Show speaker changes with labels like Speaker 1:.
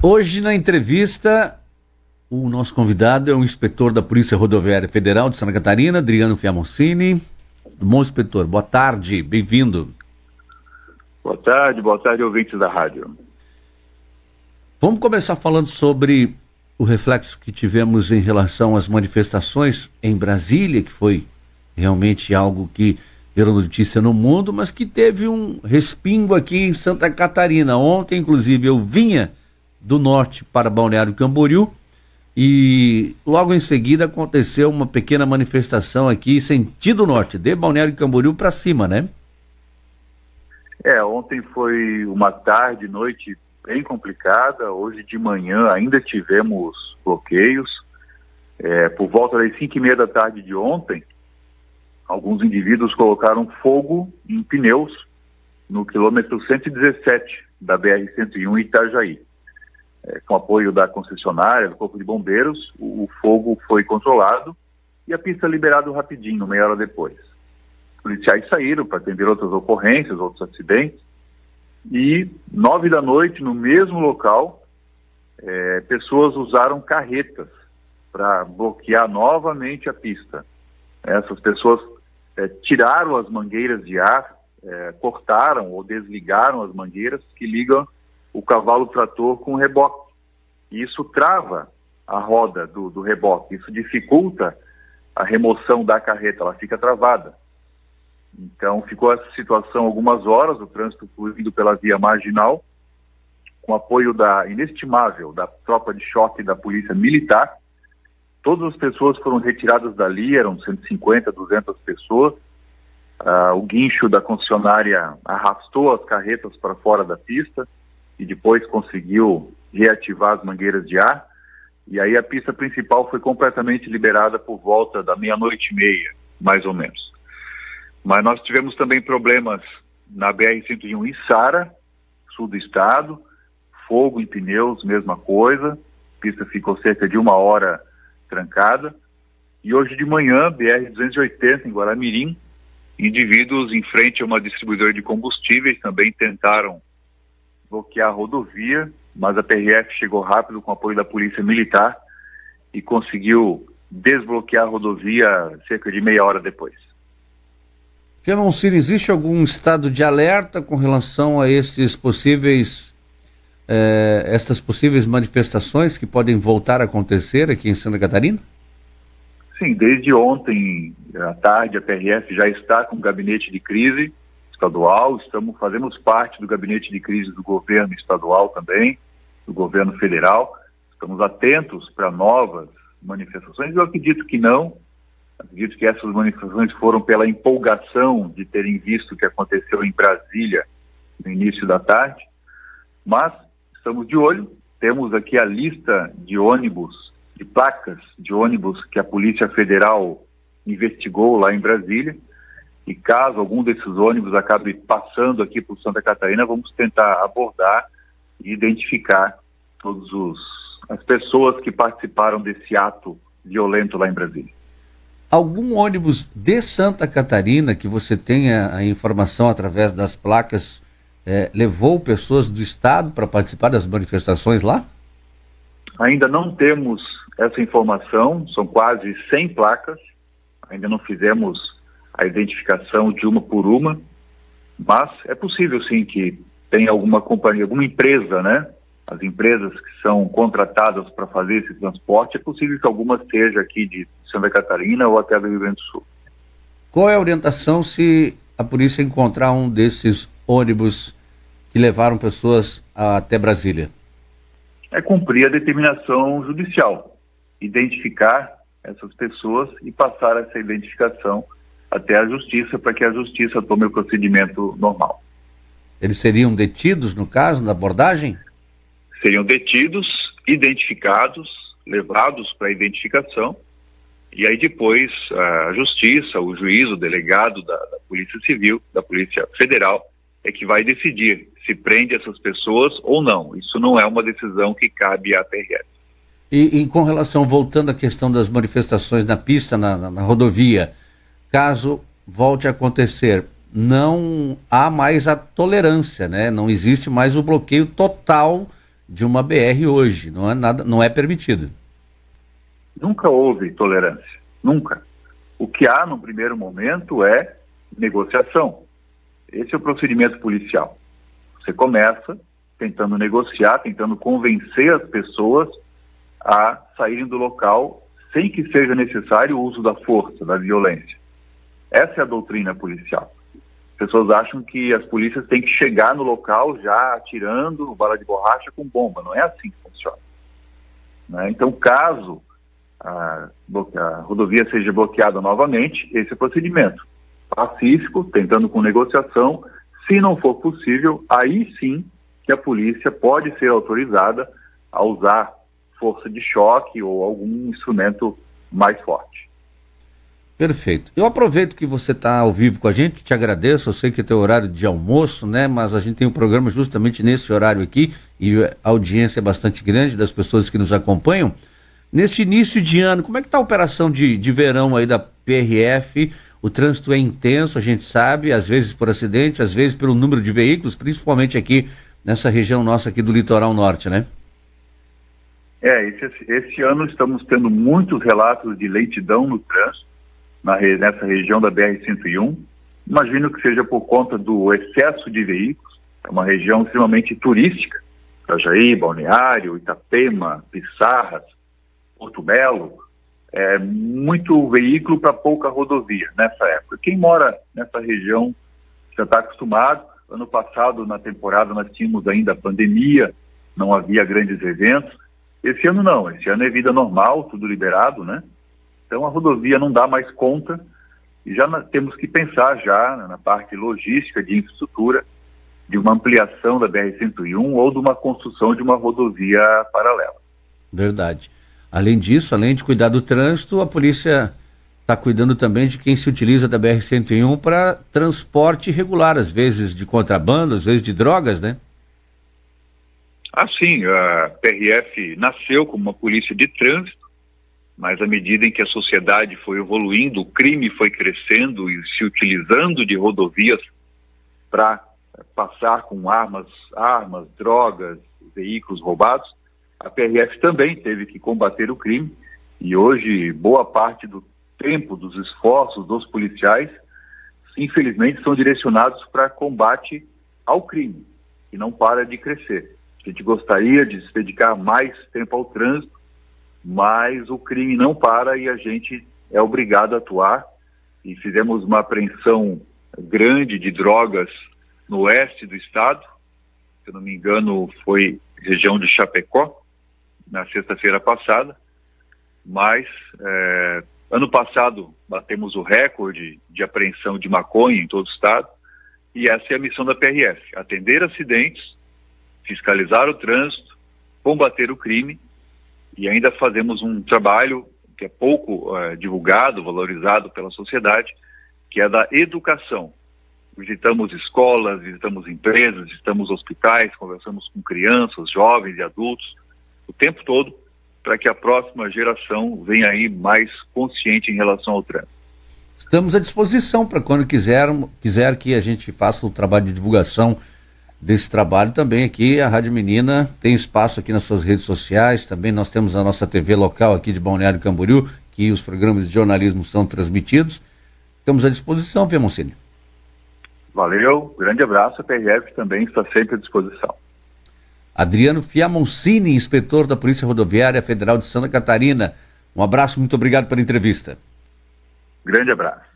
Speaker 1: Hoje, na entrevista, o nosso convidado é o inspetor da Polícia Rodoviária Federal de Santa Catarina, Adriano Fiamoncini. Bom, inspetor, boa tarde, bem-vindo.
Speaker 2: Boa tarde, ouvintes da rádio.
Speaker 1: Vamos começar falando sobre o reflexo que tivemos em relação às manifestações em Brasília, que foi realmente algo que gerou notícia no mundo, mas que teve um respingo aqui em Santa Catarina. Ontem, inclusive, eu vinha do norte para Balneário Camboriú e logo em seguida aconteceu uma pequena manifestação aqui sentido norte, de Balneário Camboriú para cima, né?
Speaker 2: Ontem foi uma tarde, noite bem complicada. Hoje de manhã ainda tivemos bloqueios. Por volta das 5h30 da tarde de ontem, alguns indivíduos colocaram fogo em pneus no quilômetro 117 da BR-101 Itajaí. Com apoio da concessionária, do Corpo de Bombeiros, o fogo foi controlado e a pista liberada rapidinho, meia hora depois. Os policiais saíram para atender outras ocorrências, outros acidentes, e 9 da noite, no mesmo local, pessoas usaram carretas para bloquear novamente a pista. Essas pessoas tiraram as mangueiras de ar, cortaram ou desligaram as mangueiras que ligam o cavalo trator com o reboque. E isso trava a roda do reboque, isso dificulta a remoção da carreta, ela fica travada. Então ficou essa situação algumas horas, o trânsito fluindo pela via marginal, com apoio inestimável da tropa de choque da Polícia Militar. Todas as pessoas foram retiradas dali, eram 150, 200 pessoas. O guincho da concessionária arrastou as carretas para fora da pista e depois conseguiu reativar as mangueiras de ar. E aí a pista principal foi completamente liberada por volta da 00:30, mais ou menos. Mas nós tivemos também problemas na BR-101 Içara, sul do estado, fogo em pneus, mesma coisa, a pista ficou cerca de 1 hora trancada. E hoje de manhã, BR-280 em Guaramirim, indivíduos em frente a uma distribuidora de combustíveis também tentaram bloquear a rodovia, mas a PRF chegou rápido com apoio da Polícia Militar e conseguiu desbloquear a rodovia cerca de meia hora depois.
Speaker 1: Fiamoncini, existe algum estado de alerta com relação a essas possíveis manifestações que podem voltar a acontecer aqui em Santa Catarina?
Speaker 2: Sim, desde ontem à tarde a PRF já está com o gabinete de crise estadual, fazemos parte do gabinete de crise do governo estadual também, do governo federal, estamos atentos para novas manifestações. Eu acredito que não, acredito que essas manifestações foram pela empolgação de terem visto o que aconteceu em Brasília no início da tarde, mas estamos de olho, temos aqui a lista de ônibus, de placas de ônibus que a Polícia Federal investigou lá em Brasília. E caso algum desses ônibus acabe passando aqui por Santa Catarina, vamos tentar abordar e identificar todas as pessoas que participaram desse ato violento lá em Brasília.
Speaker 1: Algum ônibus de Santa Catarina, que você tenha a informação através das placas, levou pessoas do estado para participar das manifestações lá?
Speaker 2: Ainda não temos essa informação, são quase 100 placas, ainda não fizemos a identificação de uma por uma, mas é possível sim que tenha alguma companhia, alguma empresa, né? As empresas que são contratadas para fazer esse transporte, é possível que alguma seja aqui de Santa Catarina ou até do Rio Grande do Sul.
Speaker 1: Qual é a orientação se a polícia encontrar um desses ônibus que levaram pessoas até Brasília?
Speaker 2: É cumprir a determinação judicial, identificar essas pessoas e passar essa identificação até a justiça, para que a justiça tome o procedimento normal.
Speaker 1: Eles seriam detidos, no caso, na abordagem?
Speaker 2: Seriam detidos, identificados, levados para identificação, e aí depois a justiça, o juiz, o delegado da Polícia Civil, da Polícia Federal, é que vai decidir se prende essas pessoas ou não. Isso não é uma decisão que cabe à PRF.
Speaker 1: E com relação, voltando à questão das manifestações na pista, na rodovia, caso volte a acontecer, não há mais a tolerância, né? Não existe mais o bloqueio total de uma BR hoje, não é nada, não é permitido.
Speaker 2: Nunca houve tolerância, nunca. O que há no primeiro momento é negociação. Esse é o procedimento policial. Você começa tentando negociar, tentando convencer as pessoas a saírem do local sem que seja necessário o uso da força, da violência. Essa é a doutrina policial. As pessoas acham que as polícias têm que chegar no local já atirando bala de borracha com bomba. Não é assim que funciona, né? Então, caso a rodovia seja bloqueada novamente, esse é o procedimento pacífico, tentando com negociação. Se não for possível, aí sim que a polícia pode ser autorizada a usar força de choque ou algum instrumento mais forte.
Speaker 1: Perfeito. Eu aproveito que você está ao vivo com a gente, te agradeço, eu sei que é teu horário de almoço, né? Mas a gente tem um programa justamente nesse horário aqui e a audiência é bastante grande das pessoas que nos acompanham. Nesse início de ano, como é que está a operação de verão aí da PRF? O trânsito é intenso, a gente sabe, às vezes por acidente, às vezes pelo número de veículos, principalmente aqui nessa região nossa aqui do litoral norte, né?
Speaker 2: Esse ano estamos tendo muitos relatos de lentidão no trânsito nessa região da BR-101. Imagino que seja por conta do excesso de veículos. É uma região extremamente turística, Itajaí, Balneário, Itapema, Pissarras, Porto Belo. É muito veículo para pouca rodovia nessa época. Quem mora nessa região já está acostumado. Ano passado, na temporada, nós tínhamos ainda a pandemia, não havia grandes eventos. Esse ano não, esse ano é vida normal, tudo liberado, né? Então a rodovia não dá mais conta e já temos que pensar já na parte logística de infraestrutura, de uma ampliação da BR-101 ou de uma construção de uma rodovia paralela.
Speaker 1: Verdade. Além disso, além de cuidar do trânsito, a polícia está cuidando também de quem se utiliza da BR-101 para transporte irregular, às vezes de contrabando, às vezes de drogas, né?
Speaker 2: Sim, a PRF nasceu como uma polícia de trânsito, mas à medida em que a sociedade foi evoluindo, o crime foi crescendo e se utilizando de rodovias para passar com armas, drogas, veículos roubados, a PRF também teve que combater o crime e hoje boa parte do tempo, dos esforços dos policiais, infelizmente, são direcionados para combate ao crime, que não para de crescer. A gente gostaria de se dedicar mais tempo ao trânsito, mas o crime não para e a gente é obrigado a atuar. E fizemos uma apreensão grande de drogas no oeste do estado, se eu não me engano foi região de Chapecó, na sexta-feira passada, mas ano passado batemos o recorde de apreensão de maconha em todo o estado, e essa é a missão da PRF, atender acidentes, fiscalizar o trânsito, combater o crime, e ainda fazemos um trabalho que é pouco divulgado, valorizado pela sociedade, que é da educação. Visitamos escolas, visitamos empresas, visitamos hospitais, conversamos com crianças, jovens e adultos, o tempo todo, para que a próxima geração venha aí mais consciente em relação ao trânsito.
Speaker 1: Estamos à disposição para quando quiser que a gente faça o trabalho de divulgação desse trabalho também aqui. A Rádio Menina tem espaço aqui nas suas redes sociais, também nós temos a nossa TV local aqui de Balneário Camboriú, que os programas de jornalismo são transmitidos. Estamos à disposição, Fiamoncini.
Speaker 2: Valeu, grande abraço, a PRF também está sempre à disposição.
Speaker 1: Adriano Fiamoncini, inspetor da Polícia Rodoviária Federal de Santa Catarina. Um abraço, muito obrigado pela entrevista.
Speaker 2: Grande abraço.